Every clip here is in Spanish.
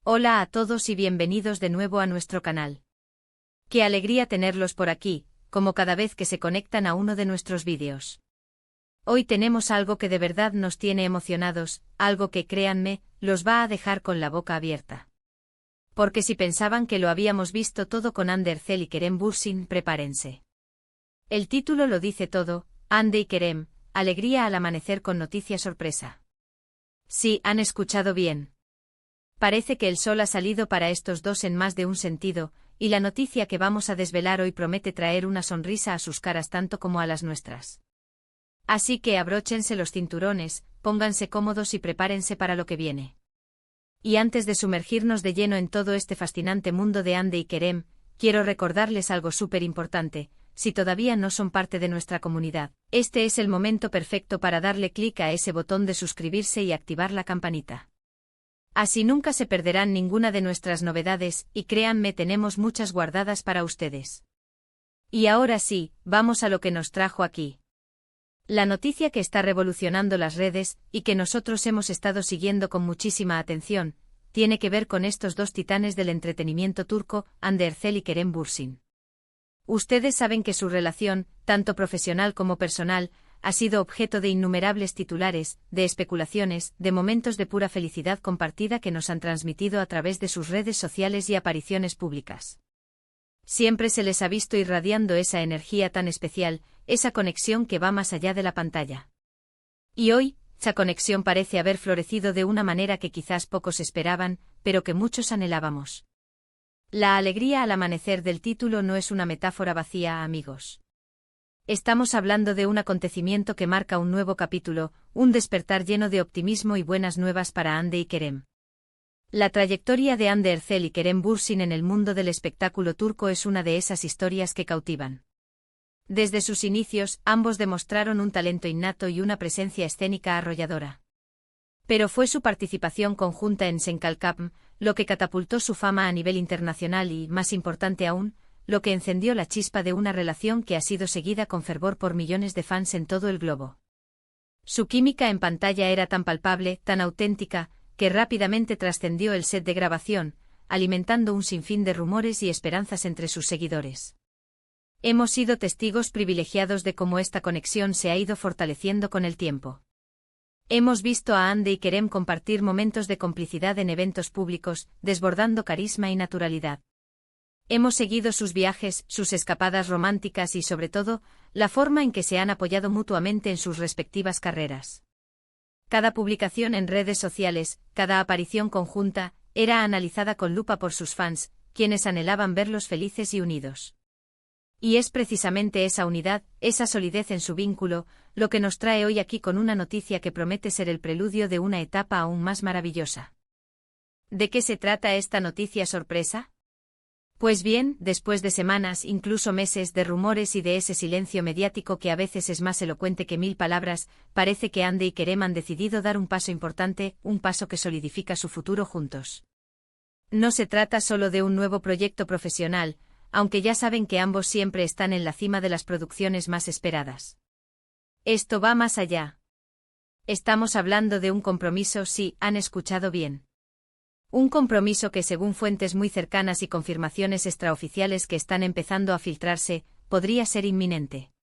Hola a todos y bienvenidos de nuevo a nuestro canal. Qué alegría tenerlos por aquí, como cada vez que se conectan a uno de nuestros vídeos. Hoy tenemos algo que de verdad nos tiene emocionados, algo que, créanme, los va a dejar con la boca abierta. Porque si pensaban que lo habíamos visto todo con Hande Erçel y Kerem Bürsin, prepárense. El título lo dice todo: Hande y Kerem, alegría al amanecer con noticia sorpresa. Sí, han escuchado bien. Parece que el sol ha salido para estos dos en más de un sentido, y la noticia que vamos a desvelar hoy promete traer una sonrisa a sus caras tanto como a las nuestras. Así que abróchense los cinturones, pónganse cómodos y prepárense para lo que viene. Y antes de sumergirnos de lleno en todo este fascinante mundo de Hande y Kerem, quiero recordarles algo súper importante: si todavía no son parte de nuestra comunidad, este es el momento perfecto para darle clic a ese botón de suscribirse y activar la campanita. Así nunca se perderán ninguna de nuestras novedades, y créanme, tenemos muchas guardadas para ustedes. Y ahora sí, vamos a lo que nos trajo aquí. La noticia que está revolucionando las redes, y que nosotros hemos estado siguiendo con muchísima atención, tiene que ver con estos dos titanes del entretenimiento turco, Hande Erçel y Kerem Bürsin. Ustedes saben que su relación, tanto profesional como personal, ha sido objeto de innumerables titulares, de especulaciones, de momentos de pura felicidad compartida que nos han transmitido a través de sus redes sociales y apariciones públicas. Siempre se les ha visto irradiando esa energía tan especial, esa conexión que va más allá de la pantalla. Y hoy, esa conexión parece haber florecido de una manera que quizás pocos esperaban, pero que muchos anhelábamos. La alegría al amanecer del título no es una metáfora vacía, amigos. Estamos hablando de un acontecimiento que marca un nuevo capítulo, un despertar lleno de optimismo y buenas nuevas para Hande y Kerem. La trayectoria de Hande Erçel y Kerem Bürsin en el mundo del espectáculo turco es una de esas historias que cautivan. Desde sus inicios, ambos demostraron un talento innato y una presencia escénica arrolladora. Pero fue su participación conjunta en Senkalkapm lo que catapultó su fama a nivel internacional y, más importante aún, lo que encendió la chispa de una relación que ha sido seguida con fervor por millones de fans en todo el globo. Su química en pantalla era tan palpable, tan auténtica, que rápidamente trascendió el set de grabación, alimentando un sinfín de rumores y esperanzas entre sus seguidores. Hemos sido testigos privilegiados de cómo esta conexión se ha ido fortaleciendo con el tiempo. Hemos visto a Hande y Kerem compartir momentos de complicidad en eventos públicos, desbordando carisma y naturalidad. Hemos seguido sus viajes, sus escapadas románticas y, sobre todo, la forma en que se han apoyado mutuamente en sus respectivas carreras. Cada publicación en redes sociales, cada aparición conjunta, era analizada con lupa por sus fans, quienes anhelaban verlos felices y unidos. Y es precisamente esa unidad, esa solidez en su vínculo, lo que nos trae hoy aquí con una noticia que promete ser el preludio de una etapa aún más maravillosa. ¿De qué se trata esta noticia sorpresa? Pues bien, después de semanas, incluso meses, de rumores y de ese silencio mediático que a veces es más elocuente que 1000 palabras, parece que Hande y Kerem han decidido dar un paso importante, un paso que solidifica su futuro juntos. No se trata solo de un nuevo proyecto profesional, aunque ya saben que ambos siempre están en la cima de las producciones más esperadas. Esto va más allá. Estamos hablando de un compromiso, sí, han escuchado bien. Un compromiso que, según fuentes muy cercanas y confirmaciones extraoficiales que están empezando a filtrarse, podría ser inminente.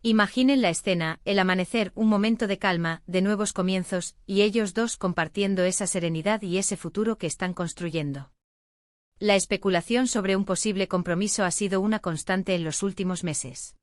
Imaginen la escena: el amanecer, un momento de calma, de nuevos comienzos, y ellos dos compartiendo esa serenidad y ese futuro que están construyendo. La especulación sobre un posible compromiso ha sido una constante en los últimos meses.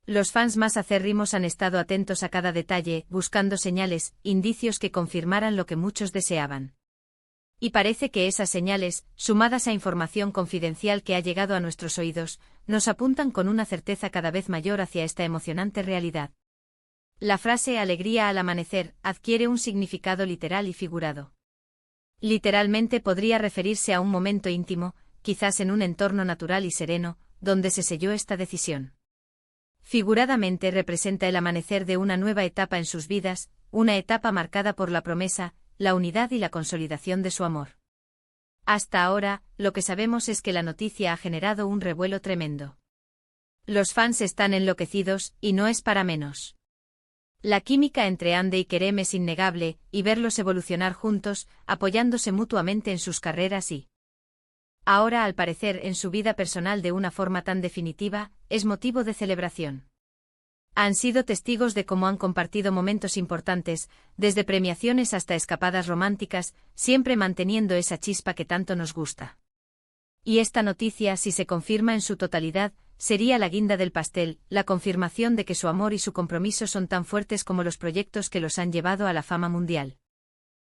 Los fans más acérrimos han estado atentos a cada detalle, buscando señales, indicios que confirmaran lo que muchos deseaban. Y parece que esas señales, sumadas a información confidencial que ha llegado a nuestros oídos, nos apuntan con una certeza cada vez mayor hacia esta emocionante realidad. La frase alegría al amanecer adquiere un significado literal y figurado. Literalmente podría referirse a un momento íntimo, quizás en un entorno natural y sereno, donde se selló esta decisión. Figuradamente representa el amanecer de una nueva etapa en sus vidas, una etapa marcada por la promesa, la unidad y la consolidación de su amor. Hasta ahora, lo que sabemos es que la noticia ha generado un revuelo tremendo. Los fans están enloquecidos, y no es para menos. La química entre Ande y Kerem es innegable, y verlos evolucionar juntos, apoyándose mutuamente en sus carreras y ahora, al parecer, en su vida personal de una forma tan definitiva, es motivo de celebración. Han sido testigos de cómo han compartido momentos importantes, desde premiaciones hasta escapadas románticas, siempre manteniendo esa chispa que tanto nos gusta. Y esta noticia, si se confirma en su totalidad, sería la guinda del pastel, la confirmación de que su amor y su compromiso son tan fuertes como los proyectos que los han llevado a la fama mundial.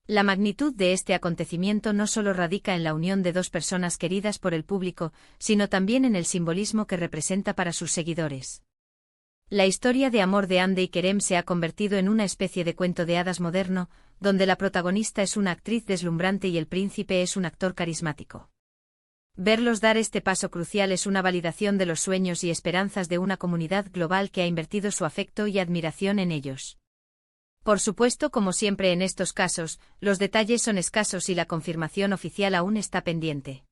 La magnitud de este acontecimiento no solo radica en la unión de dos personas queridas por el público, sino también en el simbolismo que representa para sus seguidores. La historia de amor de Ande y Kerem se ha convertido en una especie de cuento de hadas moderno, donde la protagonista es una actriz deslumbrante y el príncipe es un actor carismático. Verlos dar este paso crucial es una validación de los sueños y esperanzas de una comunidad global que ha invertido su afecto y admiración en ellos. Por supuesto, como siempre en estos casos, los detalles son escasos y la confirmación oficial aún está pendiente.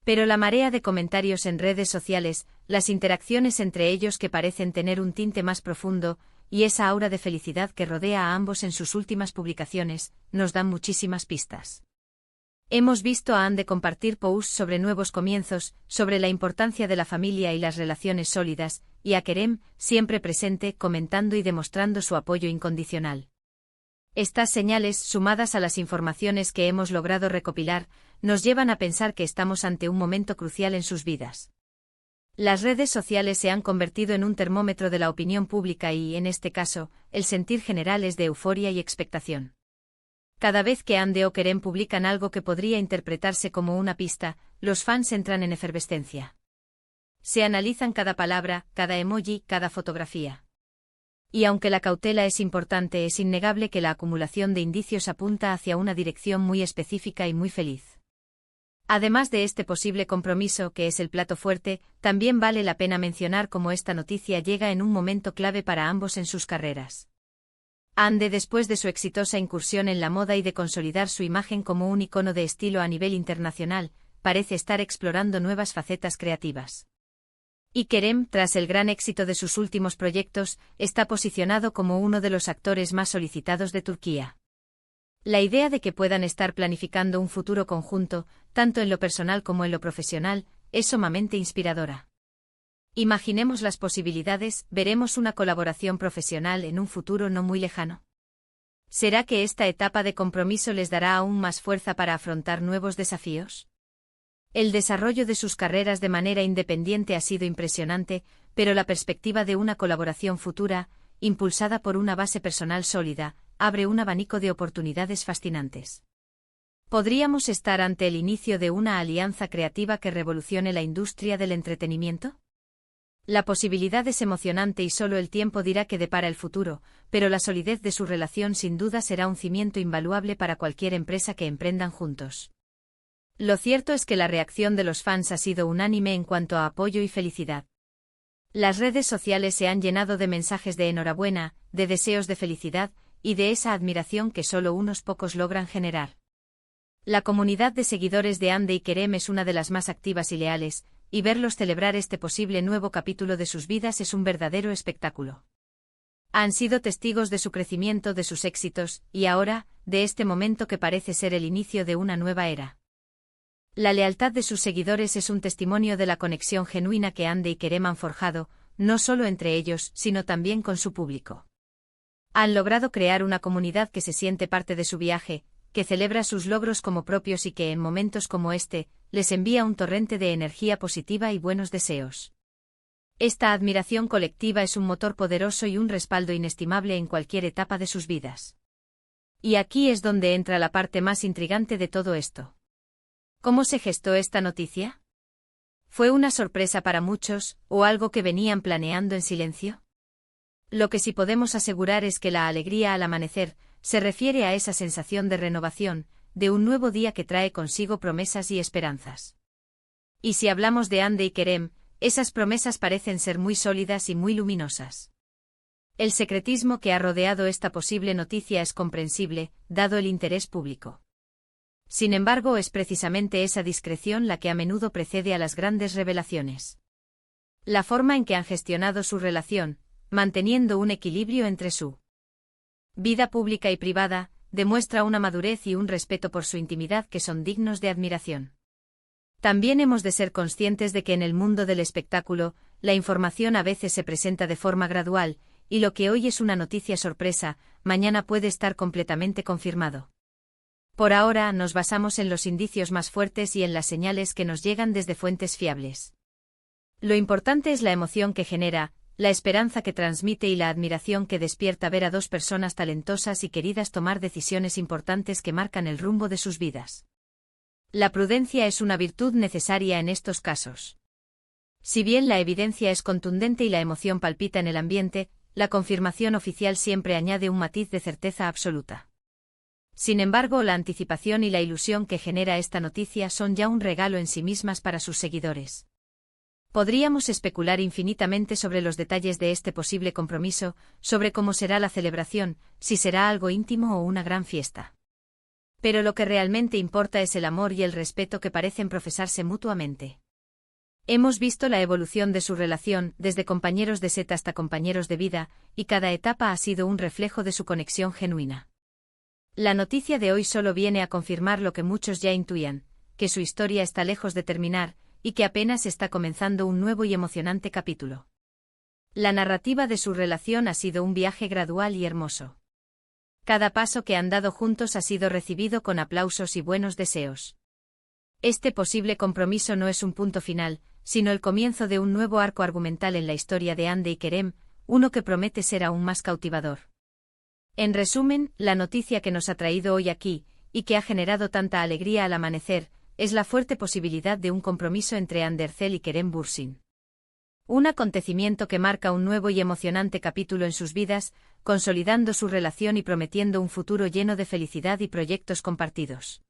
Pero la marea de comentarios en redes sociales, las interacciones entre ellos que parecen tener un tinte más profundo, y esa aura de felicidad que rodea a ambos en sus últimas publicaciones, nos dan muchísimas pistas. Hemos visto a Ande compartir posts sobre nuevos comienzos, sobre la importancia de la familia y las relaciones sólidas, y a Kerem, siempre presente, comentando y demostrando su apoyo incondicional. Estas señales, sumadas a las informaciones que hemos logrado recopilar, nos llevan a pensar que estamos ante un momento crucial en sus vidas. Las redes sociales se han convertido en un termómetro de la opinión pública y, en este caso, el sentir general es de euforia y expectación. Cada vez que Ande o Kerem publican algo que podría interpretarse como una pista, los fans entran en efervescencia. Se analizan cada palabra, cada emoji, cada fotografía. Y aunque la cautela es importante, es innegable que la acumulación de indicios apunta hacia una dirección muy específica y muy feliz. Además de este posible compromiso, que es el plato fuerte, también vale la pena mencionar cómo esta noticia llega en un momento clave para ambos en sus carreras. Ande, después de su exitosa incursión en la moda y de consolidar su imagen como un icono de estilo a nivel internacional, parece estar explorando nuevas facetas creativas. Y Kerem, tras el gran éxito de sus últimos proyectos, está posicionado como uno de los actores más solicitados de Turquía. La idea de que puedan estar planificando un futuro conjunto, tanto en lo personal como en lo profesional, es sumamente inspiradora. Imaginemos las posibilidades, ¿veremos una colaboración profesional en un futuro no muy lejano? ¿Será que esta etapa de compromiso les dará aún más fuerza para afrontar nuevos desafíos? El desarrollo de sus carreras de manera independiente ha sido impresionante, pero la perspectiva de una colaboración futura, impulsada por una base personal sólida, abre un abanico de oportunidades fascinantes. ¿Podríamos estar ante el inicio de una alianza creativa que revolucione la industria del entretenimiento? La posibilidad es emocionante y solo el tiempo dirá qué depara el futuro, pero la solidez de su relación sin duda será un cimiento invaluable para cualquier empresa que emprendan juntos. Lo cierto es que la reacción de los fans ha sido unánime en cuanto a apoyo y felicidad. Las redes sociales se han llenado de mensajes de enhorabuena, de deseos de felicidad, y de esa admiración que solo unos pocos logran generar. La comunidad de seguidores de Ande y Kerem es una de las más activas y leales, y verlos celebrar este posible nuevo capítulo de sus vidas es un verdadero espectáculo. Han sido testigos de su crecimiento, de sus éxitos, y ahora, de este momento que parece ser el inicio de una nueva era. La lealtad de sus seguidores es un testimonio de la conexión genuina que Ande y Kerem han forjado, no solo entre ellos, sino también con su público. Han logrado crear una comunidad que se siente parte de su viaje, que celebra sus logros como propios y que en momentos como este, les envía un torrente de energía positiva y buenos deseos. Esta admiración colectiva es un motor poderoso y un respaldo inestimable en cualquier etapa de sus vidas. Y aquí es donde entra la parte más intrigante de todo esto. ¿Cómo se gestó esta noticia? ¿Fue una sorpresa para muchos, o algo que venían planeando en silencio? Lo que sí podemos asegurar es que la alegría al amanecer se refiere a esa sensación de renovación, de un nuevo día que trae consigo promesas y esperanzas. Y si hablamos de Ande y Kerem, esas promesas parecen ser muy sólidas y muy luminosas. El secretismo que ha rodeado esta posible noticia es comprensible, dado el interés público. Sin embargo, es precisamente esa discreción la que a menudo precede a las grandes revelaciones. La forma en que han gestionado su relación, manteniendo un equilibrio entre su vida pública y privada, demuestra una madurez y un respeto por su intimidad que son dignos de admiración. También hemos de ser conscientes de que en el mundo del espectáculo, la información a veces se presenta de forma gradual, y lo que hoy es una noticia sorpresa, mañana puede estar completamente confirmado. Por ahora nos basamos en los indicios más fuertes y en las señales que nos llegan desde fuentes fiables. Lo importante es la emoción que genera, la esperanza que transmite y la admiración que despierta ver a dos personas talentosas y queridas tomar decisiones importantes que marcan el rumbo de sus vidas. La prudencia es una virtud necesaria en estos casos. Si bien la evidencia es contundente y la emoción palpita en el ambiente, la confirmación oficial siempre añade un matiz de certeza absoluta. Sin embargo, la anticipación y la ilusión que genera esta noticia son ya un regalo en sí mismas para sus seguidores. Podríamos especular infinitamente sobre los detalles de este posible compromiso, sobre cómo será la celebración, si será algo íntimo o una gran fiesta. Pero lo que realmente importa es el amor y el respeto que parecen profesarse mutuamente. Hemos visto la evolución de su relación, desde compañeros de set hasta compañeros de vida, y cada etapa ha sido un reflejo de su conexión genuina. La noticia de hoy solo viene a confirmar lo que muchos ya intuían, que su historia está lejos de terminar, y que apenas está comenzando un nuevo y emocionante capítulo. La narrativa de su relación ha sido un viaje gradual y hermoso. Cada paso que han dado juntos ha sido recibido con aplausos y buenos deseos. Este posible compromiso no es un punto final, sino el comienzo de un nuevo arco argumental en la historia de Hande y Kerem, uno que promete ser aún más cautivador. En resumen, la noticia que nos ha traído hoy aquí, y que ha generado tanta alegría al amanecer, es la fuerte posibilidad de un compromiso entre Hande Erçel y Kerem Bürsin. Un acontecimiento que marca un nuevo y emocionante capítulo en sus vidas, consolidando su relación y prometiendo un futuro lleno de felicidad y proyectos compartidos.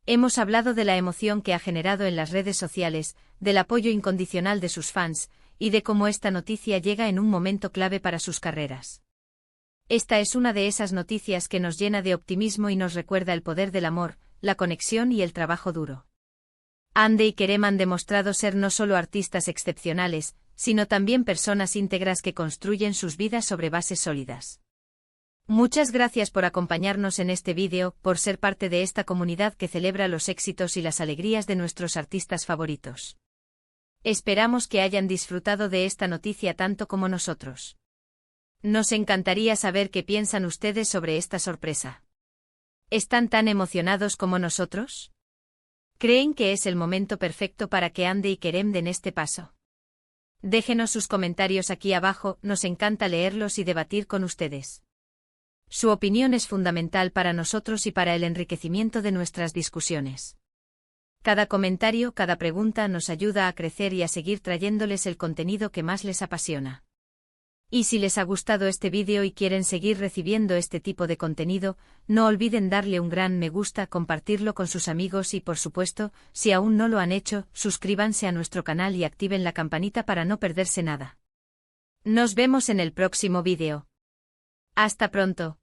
Hemos hablado de la emoción que ha generado en las redes sociales, del apoyo incondicional de sus fans, y de cómo esta noticia llega en un momento clave para sus carreras. Esta es una de esas noticias que nos llena de optimismo y nos recuerda el poder del amor, la conexión y el trabajo duro. Hande y Kerem han demostrado ser no solo artistas excepcionales, sino también personas íntegras que construyen sus vidas sobre bases sólidas. Muchas gracias por acompañarnos en este vídeo, por ser parte de esta comunidad que celebra los éxitos y las alegrías de nuestros artistas favoritos. Esperamos que hayan disfrutado de esta noticia tanto como nosotros. Nos encantaría saber qué piensan ustedes sobre esta sorpresa. ¿Están tan emocionados como nosotros? ¿Creen que es el momento perfecto para que Hande y Kerem den este paso? Déjenos sus comentarios aquí abajo, nos encanta leerlos y debatir con ustedes. Su opinión es fundamental para nosotros y para el enriquecimiento de nuestras discusiones. Cada comentario, cada pregunta nos ayuda a crecer y a seguir trayéndoles el contenido que más les apasiona. Y si les ha gustado este vídeo y quieren seguir recibiendo este tipo de contenido, no olviden darle un gran me gusta, compartirlo con sus amigos y por supuesto, si aún no lo han hecho, suscríbanse a nuestro canal y activen la campanita para no perderse nada. Nos vemos en el próximo vídeo. Hasta pronto.